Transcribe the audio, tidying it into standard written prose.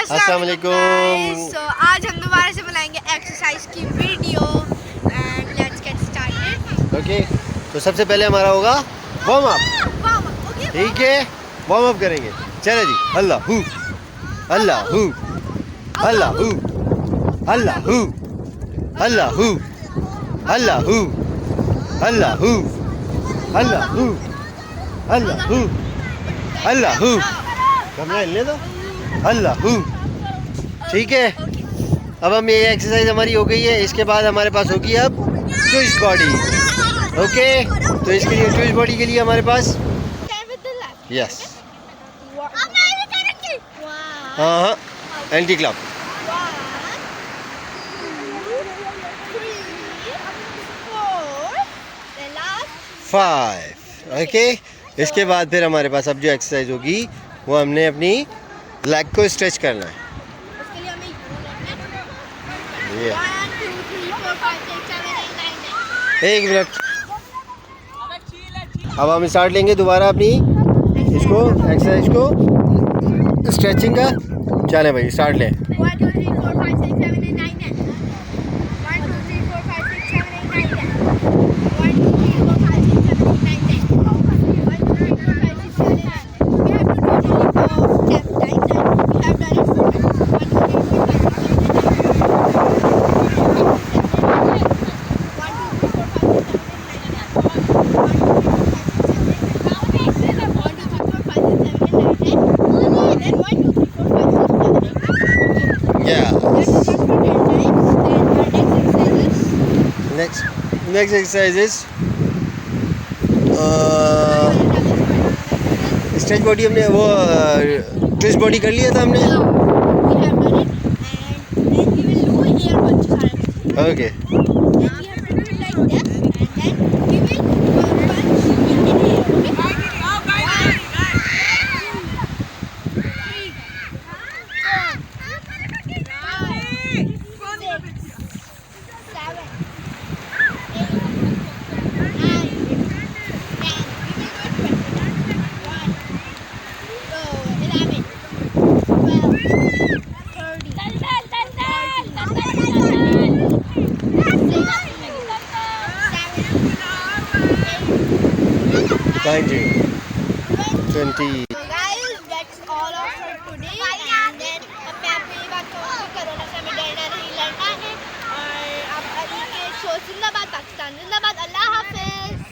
अस्सलाम वालेकुम। सो आज हम दोबारा से बनाएंगे एक्सरसाइज की video and let's get started. Okay, तो सबसे पहले हमारा होगा वार्म अप। ठीक है, वार्म अप करेंगे। चले जी। अल्लाह हू अल्लाह हू अल्लाह हू अल्लाह हू अल्लाह हू अल्लाह हू अल्लाह हू अल्लाह हू अल्लाह हू अल्लाह हू। कमरा हिलने दो। अल्लाह हू। ठीक है, अब हम ये एक्सरसाइज हमारी हो गई है। इसके बाद हमारे पास होगी अब ट्विस्ट बॉडी। ओके, तो इसके लिए ट्विस्ट बॉडी के लिए हमारे पास यस हाँ एंटी क्लब। 5 ओके। इसके बाद फिर हमारे पास अब जो एक्सरसाइज होगी वो हमने अपनी लेग को स्ट्रेच करना है। उसके लिए हमें ये 1 2 3 4 5 6 7 8 9 एक मिनट। अब हम स्टार्ट लेंगे दोबारा अपनी इसको एक्सरसाइज को स्ट्रेचिंग का। चले भाई स्टार्ट लें। 1 2 3 4 5 6 7 8 9 10 1 2 3 4 5 6 7 8 9 10 1 2 3 4 5 6 7 8 9 10 1 2 3 4 5 6 7 8 9 10 we have to do it only for 10 times and we have done it 4 times 1 2 3 4 5 6 7 8 9 10 next exercise is stretch body. हमने वो ट्विस्ट बॉडी कर लिया था हमने। Okay Thank you. 20. So guys, that's all of for today. And then मैं आपको ये बात कहूँगी कि कोरोना से हमें डरना नहीं, लड़ना है। और आप अभी के शो जिंदाबाद, पाकिस्तान जिंदाबाद। अल्लाह हाफिज़।